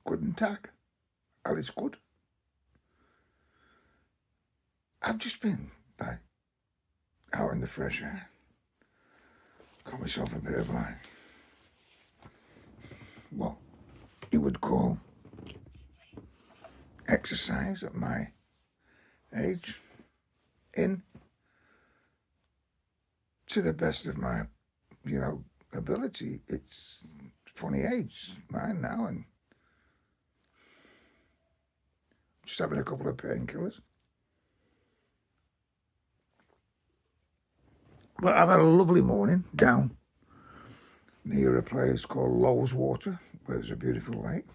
Guten Tag. Alles gut. I've just been, like, out in the fresh air. Got myself a bit of, like, what you would call exercise at my age. In, to the best of my, ability. It's funny age, mine now, and just having a couple of painkillers. But I've had a lovely morning down near a place called Loweswater, where there's a beautiful lake.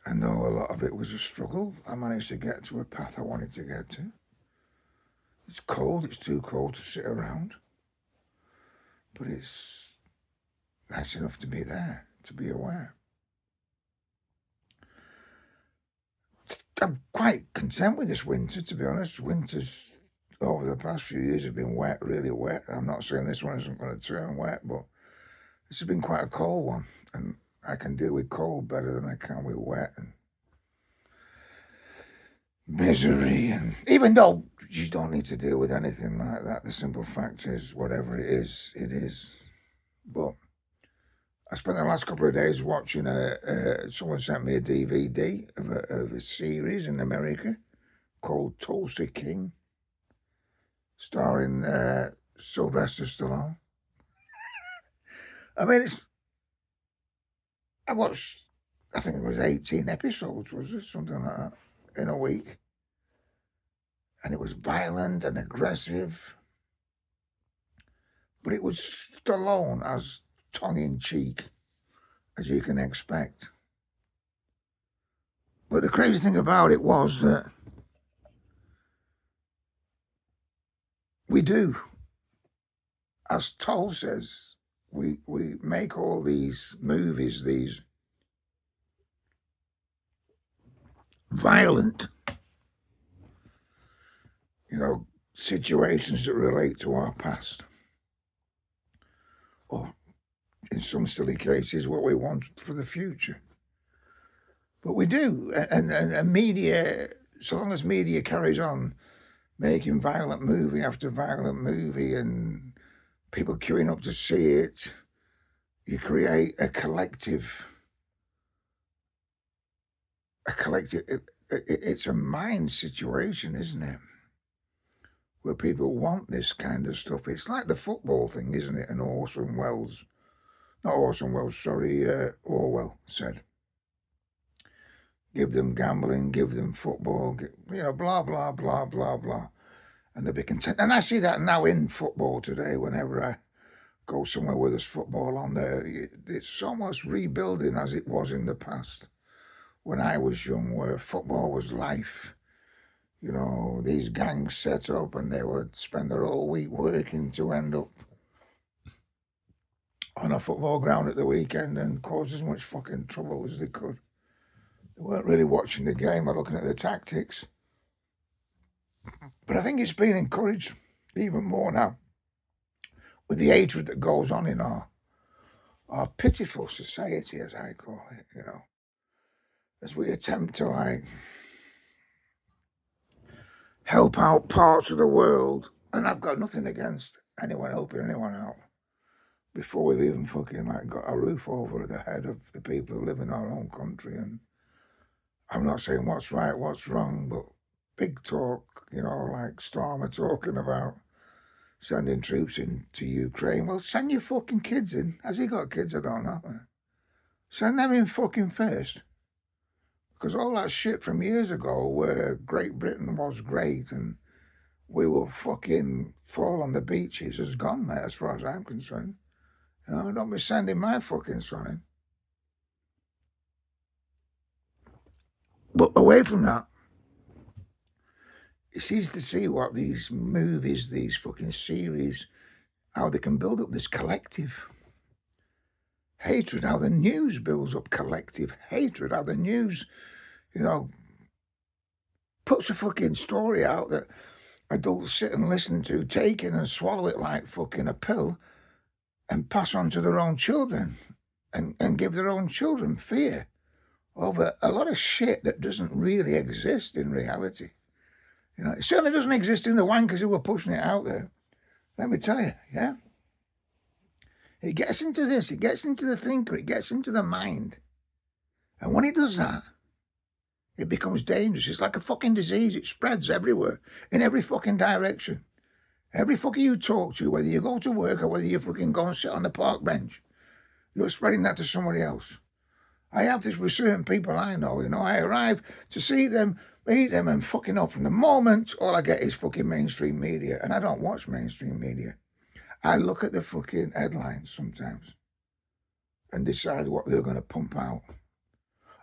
And though a lot of it was a struggle, I managed to get to a path I wanted to get to. It's cold, it's too cold to sit around, but it's nice enough to be there, to be aware. I'm quite content with this winter, to be honest. Winters over the past few years have been wet, really wet. I'm not saying this one isn't going to turn wet, but this has been quite a cold one, and I can deal with cold better than I can with wet and misery. And even though you don't need to deal with anything like that, the simple fact is, whatever it is, it is. But I spent the last couple of days watching someone sent me a DVD of a series in America called Tulsa King, starring Sylvester Stallone. I mean, I watched, I think it was 18 episodes, was it? Something like that, in a week. And it was violent and aggressive. But it was Stallone as tongue-in-cheek as you can expect. But the crazy thing about it was that we do, as Toll says, we make all these movies, these violent, situations that relate to our past. Or in some silly cases, what we want for the future. But we do, and media, so long as media carries on making violent movie after violent movie and people queuing up to see it, you create a collective, it's a mind situation, isn't it? Where people want this kind of stuff. It's like the football thing, isn't it? And Orwell said, give them gambling, give them football, blah, blah, blah, blah, blah. And they'll be content. And I see that now in football today, whenever I go somewhere where there's football on there. It's almost rebuilding as it was in the past. When I was young, where football was life. These gangs set up and they would spend their whole week working to end up on a football ground at the weekend and cause as much fucking trouble as they could. They weren't really watching the game or looking at the tactics. But I think it's been encouraged even more now with the hatred that goes on in our pitiful society, as I call it, as we attempt to help out parts of the world. And I've got nothing against anyone helping anyone out before we've even fucking got a roof over the head of the people who live in our own country. And I'm not saying what's right, what's wrong, but big talk, like Starmer talking about sending troops into Ukraine. Well, send your fucking kids in. Has he got kids? I don't know. Send them in fucking first. Because all that shit from years ago where Great Britain was great and we will fucking fall on the beaches has gone, mate, as far as I'm concerned. Don't be sending my fucking son in. But away from that, it's easy to see what these movies, these fucking series, how they can build up this collective hatred, how the news builds up collective hatred, how the news, puts a fucking story out that adults sit and listen to, take in and swallow it like fucking a pill and pass on to their own children. and give their own children fear over a lot of shit that doesn't really exist in reality. You know, it certainly doesn't exist in the wankers who are pushing it out there. Let me tell you, yeah. It gets into this, it gets into the thinker, it gets into the mind. And when it does that, it becomes dangerous. It's like a fucking disease. It spreads everywhere, in every fucking direction. Every fucker you talk to, whether you go to work or whether you fucking go and sit on the park bench, you're spreading that to somebody else. I have this with certain people I know, you know. I arrive to see them, meet them, and fucking off. From the moment, all I get is fucking mainstream media. And I don't watch mainstream media. I look at the fucking headlines sometimes and decide what they're going to pump out.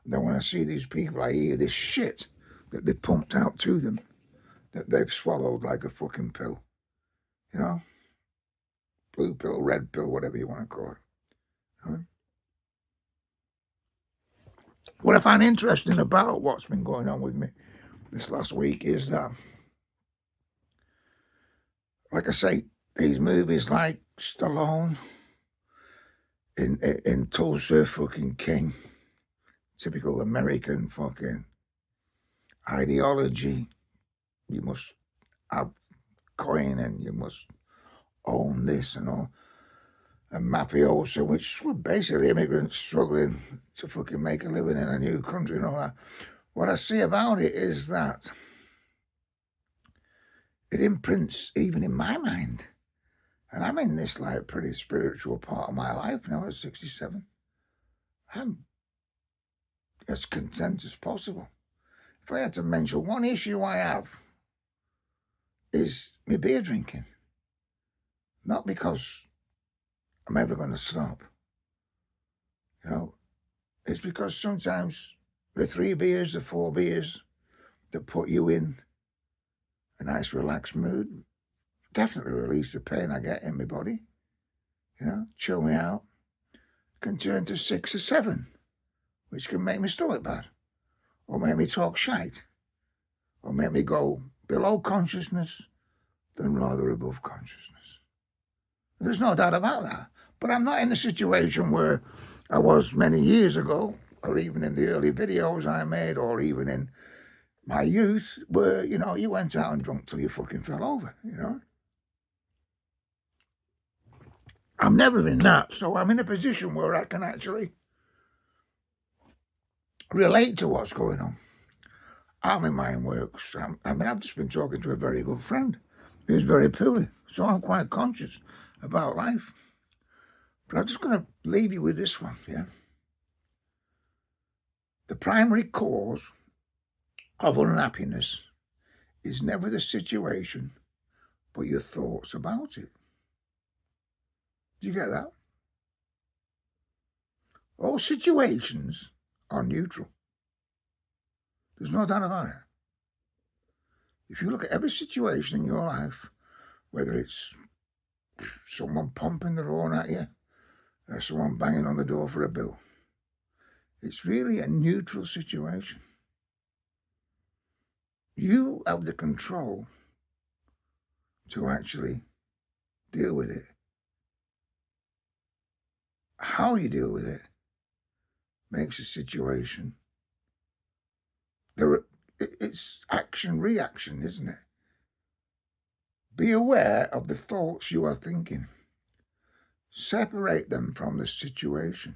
And then when I see these people, I hear this shit that they pumped out to them, that they've swallowed like a fucking pill. You know? Blue pill, red pill, whatever you want to call it. You know? What I find interesting about what's been going on with me this last week is that, like I say, these movies like Stallone in Tulsa fucking King, typical American fucking ideology. You must have coin and you must own this and all. And mafioso, which were basically immigrants struggling to fucking make a living in a new country and all that. What I see about it is that it imprints even in my mind. And I'm in this like pretty spiritual part of my life now at 67. I'm as content as possible. If I had to mention one issue I have is my beer drinking. Not because I'm ever going to stop. You know, it's because sometimes the 3 beers, the 4 beers that put you in a nice relaxed mood definitely release the pain I get in my body. You know, chill me out. Can turn to 6 or 7, which can make my stomach bad, or make me talk shite, or make me go below consciousness than rather above consciousness. There's no doubt about that. But I'm not in the situation where I was many years ago, or even in the early videos I made, or even in my youth, where, you know, you went out and drunk till you fucking fell over, you know. I'm never in that, so I'm in a position where I can actually relate to what's going on. How my mind works. I've just been talking to a very good friend who's very poorly, so I'm quite conscious about life. But I'm just going to leave you with this one, yeah? The primary cause of unhappiness is never the situation, but your thoughts about it. Do you get that? All situations are neutral. There's no doubt about it. If you look at every situation in your life, whether it's someone pumping the horn at you, or someone banging on the door for a bill, it's really a neutral situation. You have the control to actually deal with it. How you deal with it makes a situation. It's action-reaction, isn't it? Be aware of the thoughts you are thinking. Separate them from the situation,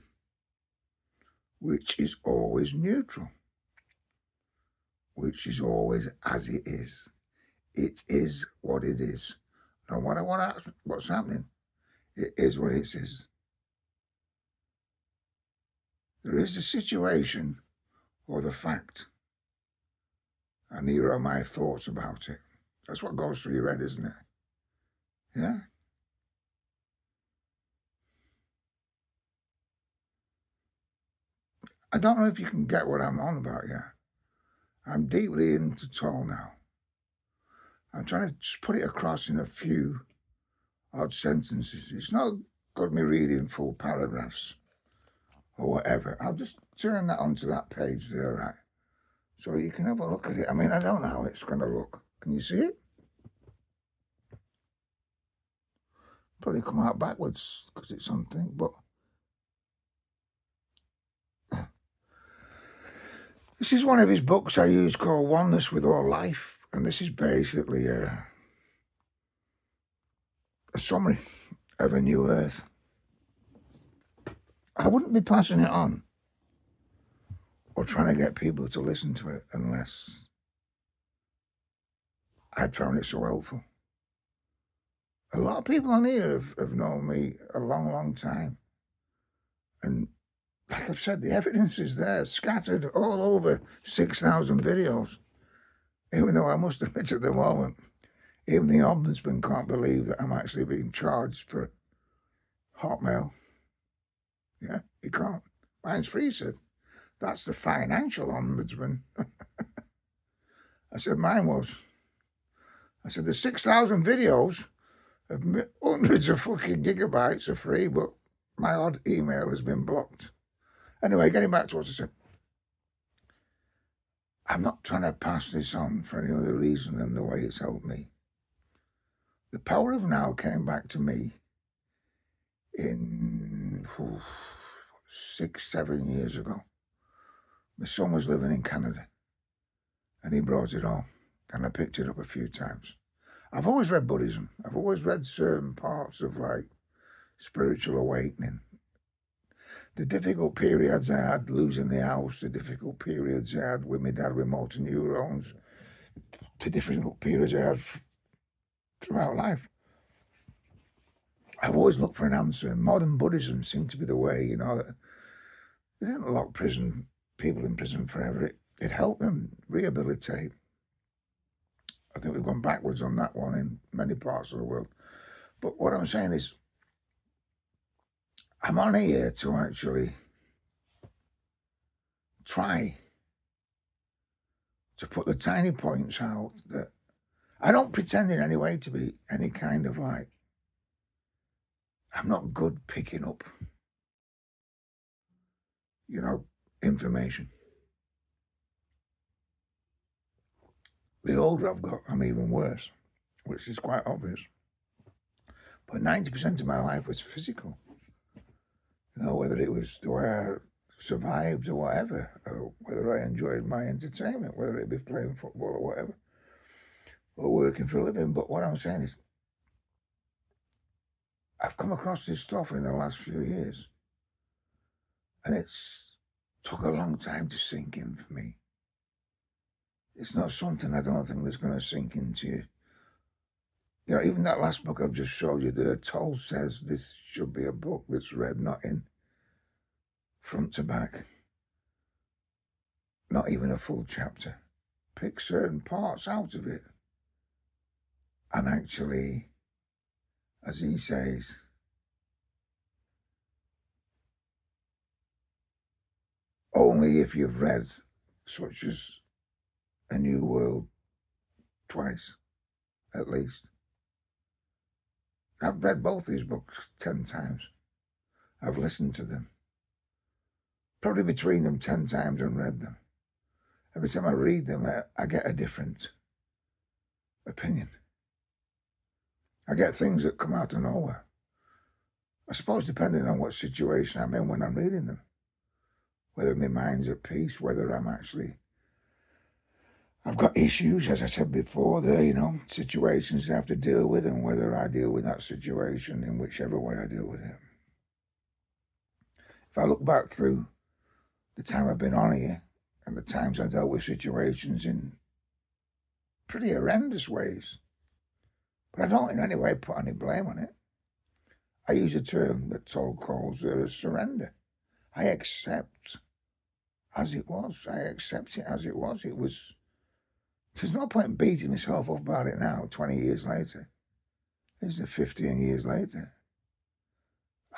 which is always neutral, which is always as it is. It is what it is. No matter what's happening, it is what it is. There is the situation or the fact, and here are my thoughts about it. That's what goes through your head, isn't it? Yeah? I don't know if you can get what I'm on about yet. I'm deeply into Toll now. I'm trying to just put it across in a few odd sentences. It's not good me reading full paragraphs or whatever. I'll just turn that onto that page there, right? So you can have a look at it. I mean, I don't know how it's going to look. Can you see it? Probably come out backwards because it's something, but This is one of his books I use called Oneness with All Life, and this is basically a summary of a new earth. I wouldn't be passing it on or trying to get people to listen to it unless I'd found it so helpful. A lot of people on here have known me a long, long time. And like I've said, the evidence is there, scattered all over 6,000 videos. Even though I must admit at the moment, even the ombudsman can't believe that I'm actually being charged for Hotmail. Yeah, he can't. Mine's free, he said. That's the financial ombudsman. I said, mine was. I said, the 6,000 videos of hundreds of fucking gigabytes are free, but my odd email has been blocked. Anyway, getting back to what I said. I'm not trying to pass this on for any other reason than the way it's helped me. The power of now came back to me in 6-7 years ago. My son was living in Canada and he brought it home and I picked it up a few times. I've always read Buddhism. I've always read certain parts of like spiritual awakening. The difficult periods I had losing the house, the difficult periods I had with my dad with motor neurons, the difficult periods I had throughout life. I've always looked for an answer, and modern Buddhism seemed to be the way, you know, that they didn't lock people in prison forever. It helped them rehabilitate. I think we've gone backwards on that one in many parts of the world. But what I'm saying is, I'm on here to actually try to put the tiny points out that I don't pretend in any way to be any kind of like, I'm not good picking up, you know, information. The older I've got, I'm even worse, which is quite obvious. But 90% of my life was physical. You know, whether it was the way I survived or whatever, or whether I enjoyed my entertainment, whether it be playing football or whatever, or working for a living. But what I'm saying is, I've come across this stuff in the last few years, and it's took a long time to sink in for me. It's not something I don't think that's going to sink into you. You know, even that last book I've just showed you, the Toll says this should be a book that's read not in front to back, not even a full chapter. Pick certain parts out of it and actually, as he says, only if you've read such as A New World twice, at least. I've read both these books 10 times. I've listened to them. Probably between them 10 times and read them. Every time I read them, I get a different opinion. I get things that come out of nowhere. I suppose depending on what situation I'm in when I'm reading them. Whether my mind's at peace, whether I've got issues, as I said before, there, you know, situations I have to deal with, and whether I deal with that situation in whichever way I deal with it. If I look back through the time I've been on here and the times I dealt with situations in pretty horrendous ways, but I don't in any way put any blame on it. I use a term that Toll calls a surrender. I accept as it was. I accept it as it was. It was. There's no point in beating myself up about it now, 20 years later. This is 15 years later.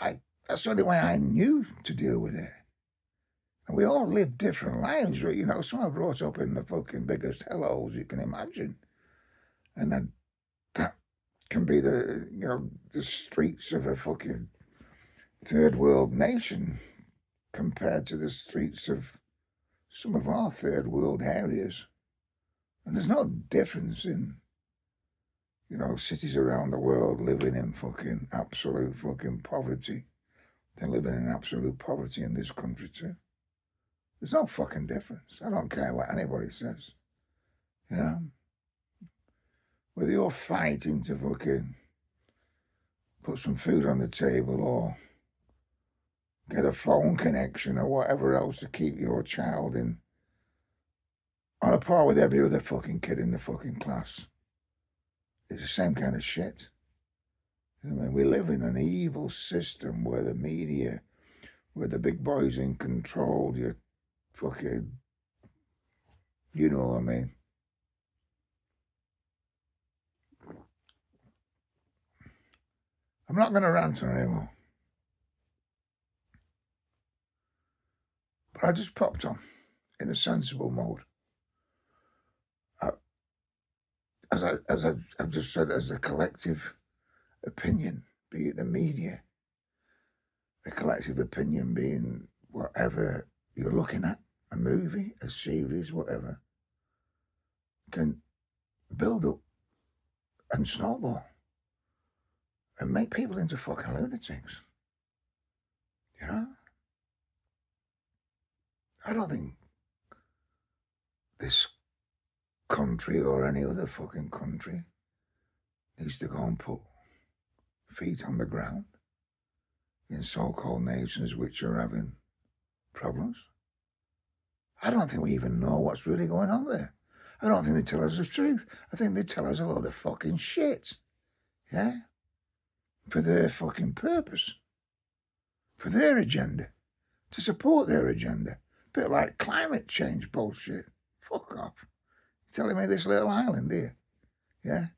That's the only way I knew to deal with it. And we all live different lives, you know. Some are brought up in the fucking biggest hellholes you can imagine. And then that can be the streets of a fucking third world nation compared to the streets of some of our third world areas. And there's no difference in, cities around the world living in fucking absolute fucking poverty than living in absolute poverty in this country too. There's no fucking difference. I don't care what anybody says. You know? Whether you're fighting to fucking put some food on the table or get a phone connection or whatever else to keep your child in on a par with every other fucking kid in the fucking class. It's the same kind of shit. I mean, we live in an evil system where the media, where the big boys in control, you fucking, you know what I mean. I'm not going to rant on anymore. But I just popped on in a sensible mode. As I've just said, as a collective opinion, be it the media, a collective opinion being whatever you're looking at, a movie, a series, whatever, can build up and snowball and make people into fucking lunatics. You know? I don't think this country or any other fucking country needs to go and put feet on the ground in so-called nations which are having problems. I don't think we even know what's really going on there. I don't think they tell us the truth. I think they tell us a load of fucking shit. Yeah? For their fucking purpose. For their agenda. To support their agenda. A bit like climate change bullshit. Fuck off. You're telling me this little island here, yeah?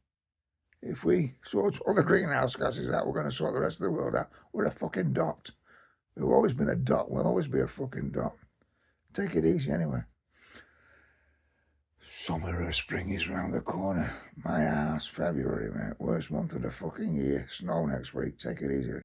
If we sort all the greenhouse gases out, we're going to sort the rest of the world out. We're a fucking dot. We've always been a dot. We'll always be a fucking dot. Take it easy anyway. Summer or spring is round the corner. My ass, February, mate. Worst month of the fucking year. Snow next week. Take it easy.